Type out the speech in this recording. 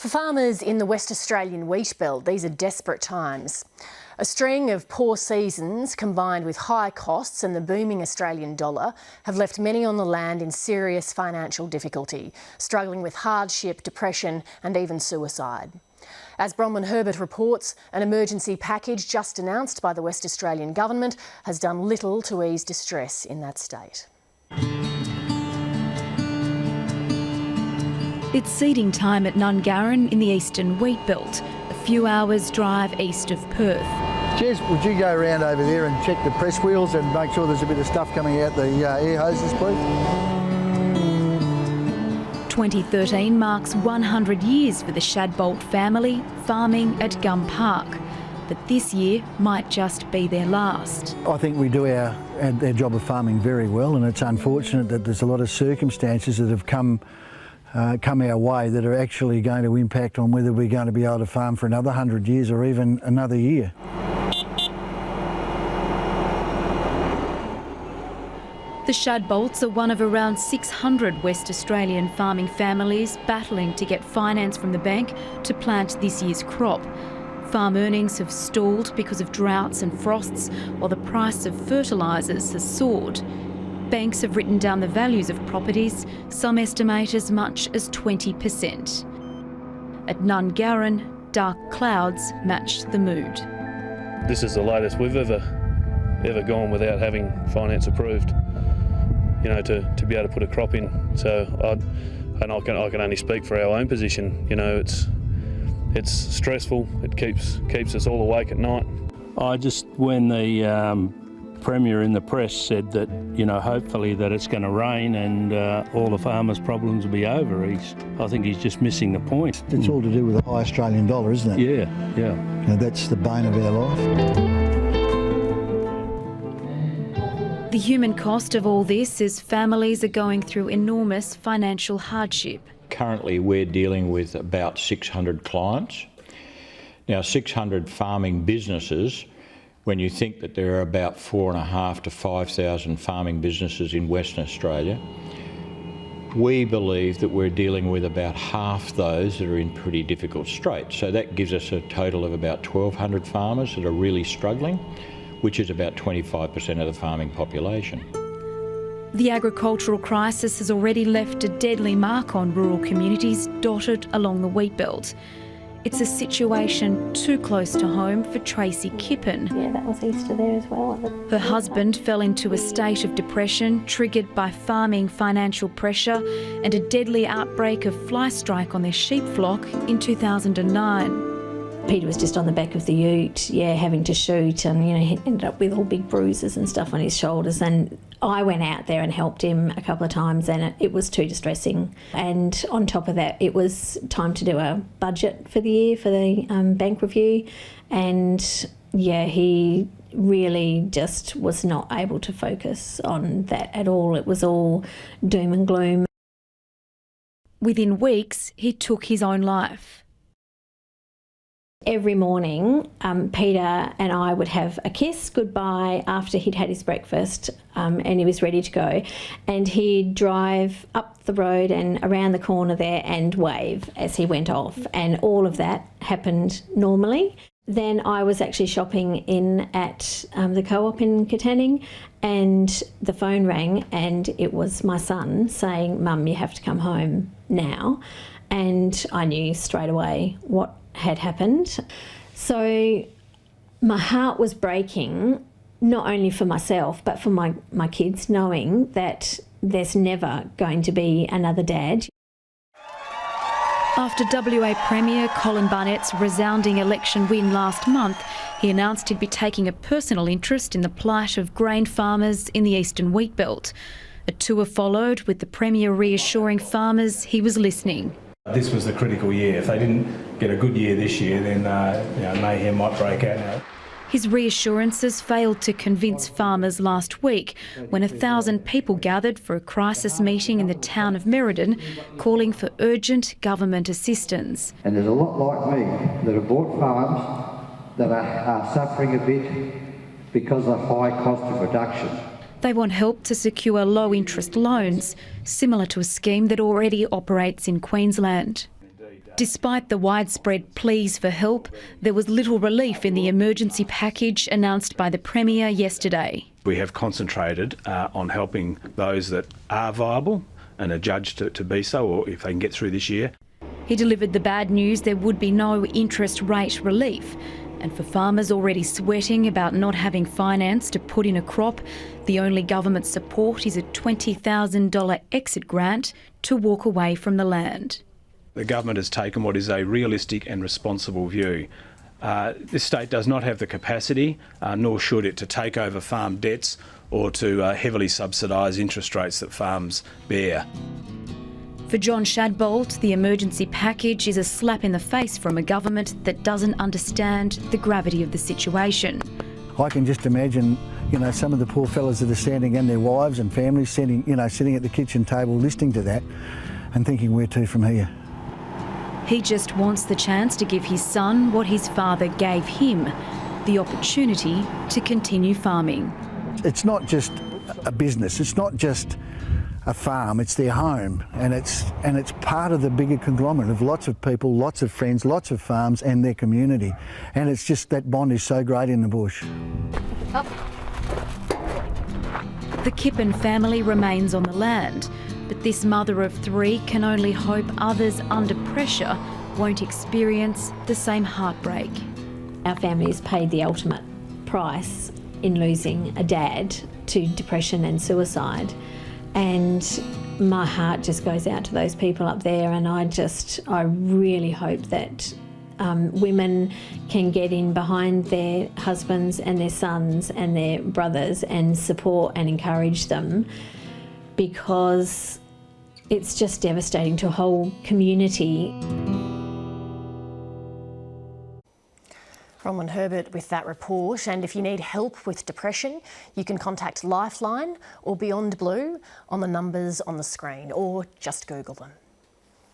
For farmers in the West Australian wheat belt, these are desperate times. A string of poor seasons combined with high costs and the booming Australian dollar have left many on the land in serious financial difficulty, struggling with hardship, depression and even suicide. As Bronwyn Herbert reports, an emergency package just announced by the West Australian Government has done little to ease distress in that state. It's seeding time at Nungarran in the eastern wheat belt, a few hours' drive east of Perth. Jez, would you go around over there and check the press wheels and make sure there's a bit of stuff coming out the air hoses, please? 2013 marks 100 years for the Shadbolt family farming at Gum Park. But this year might just be their last. I think we do our job of farming very well, and it's unfortunate that there's a lot of circumstances that have come our way that are actually going to impact on whether we're going to be able to farm for another 100 years or even another year. The Shadbolts are one of around 600 West Australian farming families battling to get finance from the bank to plant this year's crop. Farm earnings have stalled because of droughts and frosts, while the price of fertilisers has soared. Banks have written down the values of properties, some estimate as much as 20%. At Nungarran, dark clouds match the mood. This is the latest we've ever gone without having finance approved, you know, to be able to put a crop in. So I can only speak for our own position. You know, it's stressful. It keeps us all awake at night. When the Premier in the press said that, you know, hopefully that it's going to rain and all the farmers' problems will be over. I think he's just missing the point. It's all to do with the high Australian dollar, isn't it? Yeah. You know, that's the bane of our life. The human cost of all this is families are going through enormous financial hardship. Currently we're dealing with about 600 clients. Now 600 farming businesses, when you think that there are about 4,500 to 5,000 farming businesses in Western Australia, we believe that we're dealing with about half those that are in pretty difficult straits. So that gives us a total of about 1,200 farmers that are really struggling, which is about 25% of the farming population. The agricultural crisis has already left a deadly mark on rural communities dotted along the wheat belt. It's a situation too close to home for Tracy Kippen. Yeah, that was Easter there as well. Her husband fell into a state of depression triggered by farming financial pressure and a deadly outbreak of fly strike on their sheep flock in 2009. Peter was just on the back of the ute, having to shoot, and he ended up with all big bruises and stuff on his shoulders. And I went out there and helped him a couple of times, and it was too distressing. And on top of that, it was time to do a budget for the year for the bank review, and he really just was not able to focus on that at all. It was all doom and gloom. Within weeks, he took his own life. Every morning, Peter and I would have a kiss goodbye after he'd had his breakfast and he was ready to go. And he'd drive up the road and around the corner there and wave as he went off. And all of that happened normally. Then I was actually shopping in at the Co-op in Katanning, and the phone rang and it was my son saying, "Mum, you have to come home now." And I knew straight away what had happened. So my heart was breaking, not only for myself but for my kids, knowing that there's never going to be another dad. After WA Premier Colin Barnett's resounding election win last month, he announced he'd be taking a personal interest in the plight of grain farmers in the eastern wheat belt. A tour followed with the Premier reassuring farmers he was listening. This was the critical year. If they didn't get a good year this year, then mayhem might break out now. His reassurances failed to convince farmers last week when 1,000 people gathered for a crisis meeting in the town of Merredin calling for urgent government assistance. And there's a lot like me that have bought farms that are suffering a bit because of high cost of production. They want help to secure low-interest loans, similar to a scheme that already operates in Queensland. Despite the widespread pleas for help, there was little relief in the emergency package announced by the Premier yesterday. We have concentrated on helping those that are viable and are judged to be so, or if they can get through this year. He delivered the bad news there would be no interest rate relief. And for farmers already sweating about not having finance to put in a crop, the only government support is a $20,000 exit grant to walk away from the land. The government has taken what is a realistic and responsible view. This state does not have the capacity, nor should it, to take over farm debts or to heavily subsidise interest rates that farms bear. For John Shadbolt, the emergency package is a slap in the face from a government that doesn't understand the gravity of the situation. I can just imagine, some of the poor fellas that are standing and their wives and families sitting at the kitchen table listening to that and thinking, where to from here? He just wants the chance to give his son what his father gave him, the opportunity to continue farming. It's not just a business, it's not just a farm, it's their home, and it's part of the bigger conglomerate of lots of people, lots of friends, lots of farms and their community. And it's just that bond is so great in the bush. Up. The Kippen family remains on the land, but this mother of three can only hope others under pressure won't experience the same heartbreak. Our family has paid the ultimate price in losing a dad to depression and suicide. And my heart just goes out to those people up there, and I really hope that women can get in behind their husbands and their sons and their brothers and support and encourage them, because it's just devastating to a whole community. Bronwyn Herbert with that report. And if you need help with depression, you can contact Lifeline or Beyond Blue on the numbers on the screen, or just Google them.